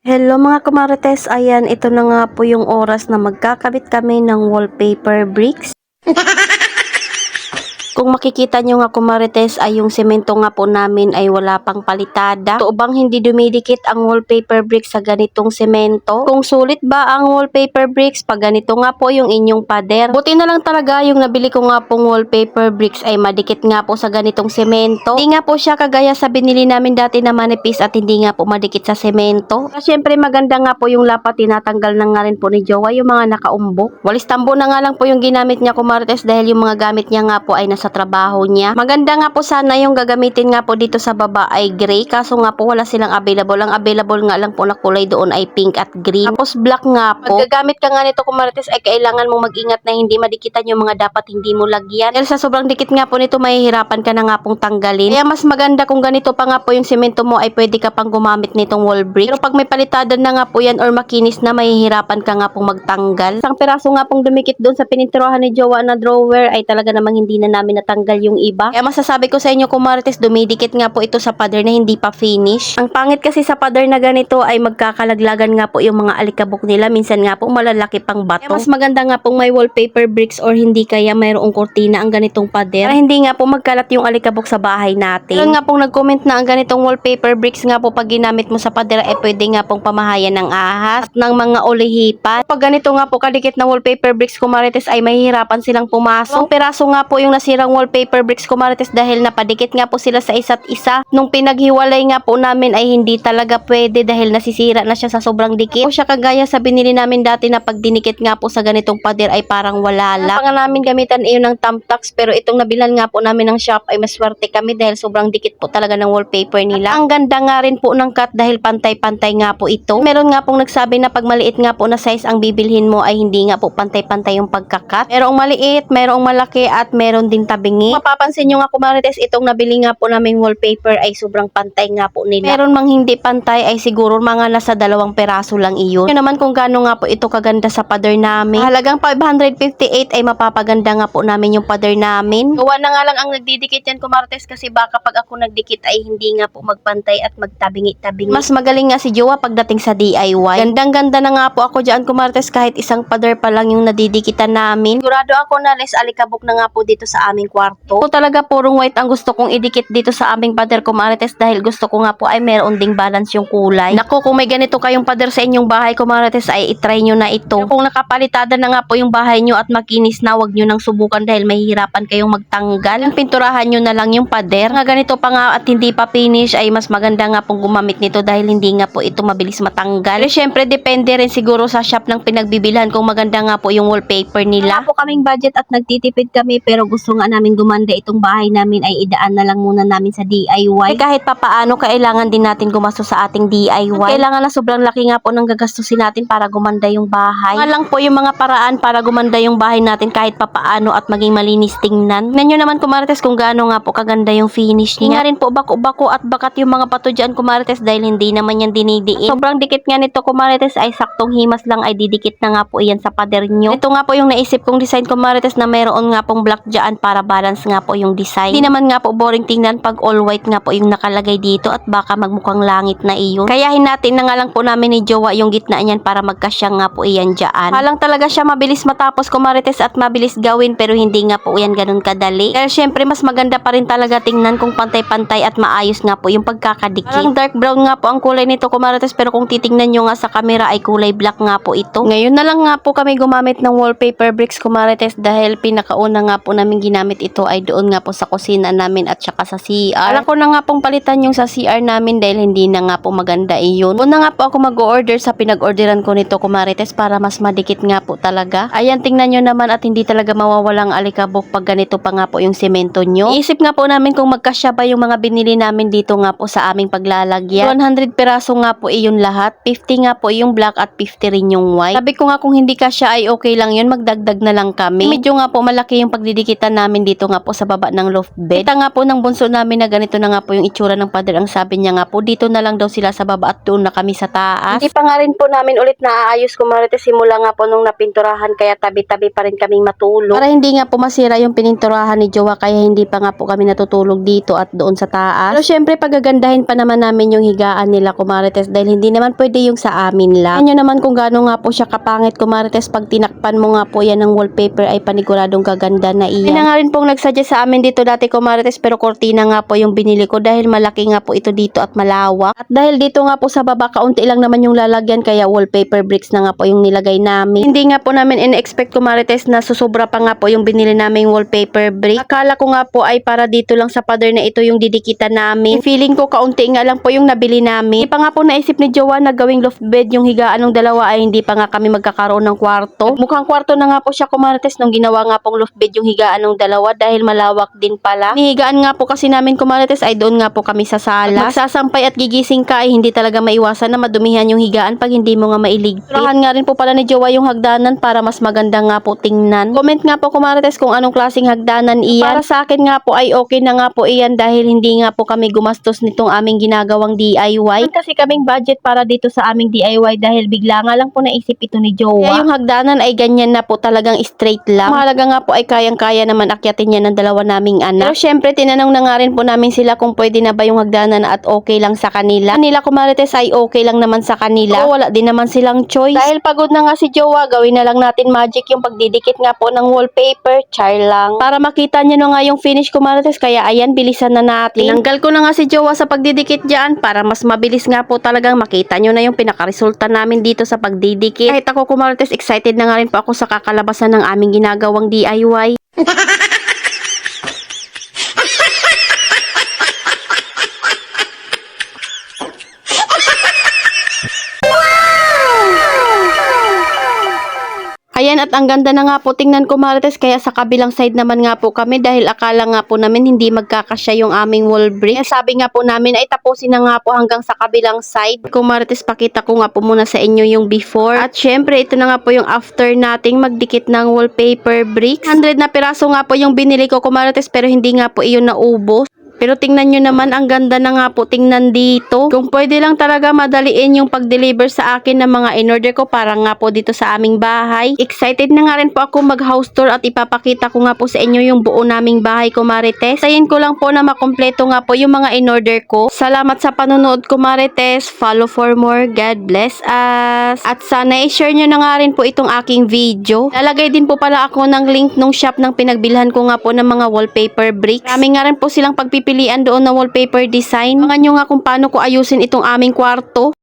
Hello mga kumarites, ayan ito na nga po yung oras na magkakabit kami ng wallpaper bricks. Kung makikita nyo nga kumarites ay yung semento nga po namin ay wala pang palitada. Totoo bang hindi dumidikit ang wallpaper bricks sa ganitong semento? Kung sulit ba ang wallpaper bricks pag ganito nga po yung inyong pader? Buti na lang talaga yung nabili ko nga pong wallpaper bricks ay madikit nga po sa ganitong semento. Hindi nga po siya kagaya sa binili namin dati na manipis at hindi nga po madikit sa semento. Siyempre maganda nga po yung lapat, tinatanggal na nga rin po ni Jowa yung mga nakaumbok. Walis tambo na nga lang po yung ginamit niya kumarites dahil yung mga gamit niya nga po ay nasa trabaho niya. Maganda nga po sana yung gagamitin nga po dito sa baba ay gray, kaso nga po wala silang available. Ang available nga lang po na kulay doon ay pink at green. Tapos black nga po. Pag gagamit ka nga nito kumarites ay kailangan mo mag-ingat na hindi madikitan yung mga dapat hindi mo lagyan. Dahil sa sobrang dikit nga po nito mahihirapan ka na nga pong tanggalin. Kaya mas maganda kung ganito pa nga po yung semento mo ay pwede ka pang gumamit nitong wall brick. Pero pag may palitadan na nga po yan or makinis na, mahihirapan ka nga pong magtanggal. Isang piraso nga pong dumikit doon sa pininturahan ni Jowa na drawer ay talaga namang hindi na namin natanggal yung iba. Kaya masasabi ko sa inyo kumarites, dumidikit nga po ito sa pader na hindi pa finish. Ang pangit kasi sa pader na ganito ay magkakalaglagan nga po yung mga alikabok nila. Minsan nga po malalaki pang bato. Kaya mas maganda nga pong may wallpaper bricks or hindi kaya mayroong kurtina ang ganitong pader. Para hindi nga po magkalat yung alikabok sa bahay natin. Meron nga pong nag-comment na ang ganitong wallpaper bricks nga po pag ginamit mo sa pader ay pwede nga pong pamahayan ng ahas at ng mga ulihipan. Pag ganito nga po kadikit na wallpaper bricks kumarites ay mahihirapan silang pumasok. Ang piraso nga po yung nasirang wallpaper bricks kumarites dahil napadikit nga po sila sa isa't isa. Nung pinaghiwalay nga po namin ay hindi talaga pwede dahil nasisira na siya sa sobrang dikit. O siya kagaya sa binili namin dati na pag dinikit nga po sa ganitong pader ay parang wala lang. Ang namin gamitan iyon ng Tampax, pero itong nabilan nga po namin ng shop ay maswerte kami dahil sobrang dikit po talaga ng wallpaper nila. At ang ganda nga rin po ng cut dahil pantay-pantay nga po ito. Meron nga pong nagsabi na pag maliit nga po na size ang bibilhin mo ay hindi nga po pantay-pantay yung pagkakat. Merong maliit, merong malaki at meron din tabingi. Mapapansin nyo nga kumarites, itong nabili nga po naming wallpaper ay sobrang pantay nga po nila. Meron mang hindi pantay ay siguro mga nasa 2 peraso lang iyon. Yun naman kung gaano nga po ito kaganda sa pader namin. Halagang 558 ay mapapaganda nga po namin yung pader namin. Gawa na nga lang ang nagdidikit yan kumarites kasi baka pag ako nagdikit ay hindi nga po magpantay at magtabingi-tabingi. Mas magaling nga si Jowa pagdating sa DIY. Gandang-ganda na nga po ako dyan kumarites kahit isang pader pa lang yung nadidikitan namin. Sigurado ako na less alikabok na nga po dito sa aming kwarto. Ito talaga purong white ang gusto kong idikit dito sa aming pader kumarites dahil gusto ko nga po ay meron ding balance yung kulay. Naku, kung may ganito kayong pader sa inyong bahay kumarites ay itry nyo na ito. Pero kung nakapalitada na nga po yung bahay nyo at makinis na, wag nyo nang subukan dahil mahihirapan kayong magtanggal. Ang pinturahan nyo na lang yung pader. Nga ganito pa nga at hindi pa finish ay mas maganda nga pong gumamit nito dahil hindi nga po ito mabilis matanggal. Pero syempre depende rin siguro sa shop ng pinagbibilhan kung maganda nga po yung wallpaper nila. Wala po kaming budget at nagtitipid kami pero gusto nga namin gumanda itong bahay namin ay idaan na lang muna namin sa DIY. Kahit papaano kailangan din natin gumastos sa ating DIY. Kailangan na sobrang laki nga po ng gagastusin natin para gumanda yung bahay. Nga lang po yung mga paraan para gumanda yung bahay natin kahit papaano at maging malinis tingnan. Tingnan nyo naman kumarites kung gaano nga po kaganda yung finish niya. Nga rin po bako-bako at bakat yung mga pato dyan kumarites dahil hindi naman yan dinidiin. Sobrang dikit nga nito kumarites ay saktong himas lang ay didikit na nga po iyan sa pader nyo. Ito nga po yung naisip kong design kumarites na mayroon nga pong black dyan para balance nga po yung design. Hindi naman nga po boring tingnan pag all white nga po yung nakalagay dito at baka magmukhang langit na iyon. Kayahin natin na nga lang po namin ni Jowa yung gitna niyan para magkasya nga po iyan dyan. Halang talaga siya mabilis matapos kumarites at mabilis gawin pero hindi nga po yan ganun kadali. Dahil syempre mas maganda pa rin talaga tingnan kung pantay-pantay at maayos nga po yung pagkakadikit. Parang dark brown nga po ang kulay nito kumarites pero kung titingnan nyo nga sa camera ay kulay black nga po ito. Ngayon na lang nga po kami gumamit ng wallpaper bricks kumarites dahil pinakauna nga po namin ginamit ito ay doon nga po sa kusina namin at saka sa CR. Alam ko na nga pong palitan yung sa CR namin dahil hindi na nga po maganda iyon. Una nga po ako mag-order sa pinag-orderan ko nito kumarites para mas madikit nga po talaga. Ayan, tingnan nyo naman at hindi talaga mawawalang alikabok pag ganito pa nga po yung semento nyo. Iisip nga po namin kung magkasya ba yung mga binili namin dito nga po sa aming paglalagyan. 100 peraso nga po iyon lahat. 50 nga po yung black at 50 rin yung white. Sabi ko nga kung hindi kasya ay okay lang yun, magdagdag na lang kami. Medyo nga po malaki yung pagdidikitan namin namin dito nga po sa baba ng loft bed. Kita nga po ng bunso namin na ganito na nga po yung itsura ng pader. Ang sabi niya nga po, dito na lang daw sila sa baba at doon na kami sa taas. Hindi pa nga rin po namin ulit naaayos ko Marites simula nga po nung napinturahan, kaya tabi-tabi pa rin kaming matulog. Para hindi nga po masira yung pininturahan ni Jowa, kaya hindi pa nga po kami natutulog dito at doon sa taas. Pero syempre pagagandahin pa naman namin yung higaan nila Marites dahil hindi naman pwede yung sa amin lang. Yan naman kung gaano nga po siya kapangit Marites, pag tinakpan mo nga po yan ng wallpaper ay paniguradong gaganda na iyan. May nga rin pong nagsuggest sa amin dito dati Marites, pero kortina nga po yung binili ko dahil malaki nga po ito dito at malawak. At dahil dito nga po sa baba kaunti lang naman yung lalagyan, kaya wallpaper bricks na nga po yung nilagay namin. Hindi nga po namin in-expect Marites na susubra pa nga po yung binili naming wallpaper brick. Akala ko nga po ay para dito lang sa pader na ito yung didikitan namin. Feeling ko kaunti nga lang po yung nabili namin. Hindi pa nga po naisip ni Jowa na gawing loft bed yung higaan ng dalawa, ay hindi pa nga kami magkakaroon ng kwarto. Mukhang kwarto na nga po siya Marites nung ginawa nga pong loft bed yung higaan ng dalawa dahil malawak din pala. Nihigaan nga po kasi namin Marites ay doon nga po kami sa sala. Magsasampay at gigising ka ay hindi talaga maiwasan na madumihan yung higaan pag hindi mo nga mailigpit. Turahan nga rin po pala ni Jowa yung hagdanan para mas maganda nga po tingnan. Comment nga po Marites kung anong klaseng hagdanan iyan. Para sa akin nga po ay okay na nga po iyan dahil hindi nga po kami gumastos nitong aming ginagawang DIY. Kasi kaming budget para dito sa aming DIY dahil bigla nga lang po naisip ito ni Jowa. Kaya yung hagdanan ay ganyan na po, talagang straight lang. Mahalaga nga po ay kayang-kaya naman akyatin yan ng dalawa naming anak. Pero syempre tinanong na nga rin po namin sila kung pwede na ba yung hagdanan at okay lang sa kanila. Kanila Marites ay okay lang naman sa kanila. O wala din naman silang choice. Dahil pagod na nga si Jowa, gawin na lang natin magic yung pagdidikit nga po ng wallpaper. Char lang. Para makita nyo na nga yung finish Marites, kaya ayan, bilisan na natin. Tinanggal ko na nga si Jowa sa pagdidikit dyan para mas mabilis nga po talagang makita nyo na yung pinakaresulta namin dito sa pagdidikit. Kahit ako Marites, excited na nga rin po ako sa kakalabasan ng aming ginagawang DIY. Ayan, at ang ganda na nga po tingnan Marites, kaya sa kabilang side naman nga po kami dahil akala nga po namin hindi magkakasya yung aming wall brick. Kaya sabi nga po namin ay tapusin na nga po hanggang sa kabilang side. Marites, pakita ko nga po muna sa inyo yung before. At syempre ito na nga po yung after nating magdikit ng wallpaper bricks. 100 na piraso nga po yung binili ko Marites, pero hindi nga po iyon naubos. Pero tingnan nyo naman, ang ganda na nga po tingnan dito. Kung pwede lang talaga madaliin yung pag-deliver sa akin ng mga in-order ko para nga po dito sa aming bahay. Excited na nga rin po ako mag-house tour at ipapakita ko nga po sa inyo yung buo naming bahay Marites. Sayin ko lang po na makompleto nga po yung mga in-order ko. Salamat sa panonood Marites. Follow for more. God bless us. At sana i-share nyo na nga rin po itong aking video. Lalagay din po pala ako ng link nung shop ng pinagbilhan ko nga po ng mga wallpaper bricks. Marami nga rin po silang pilian doon na wallpaper design. Mga nyo nga kung paano ko ayusin itong aming kwarto.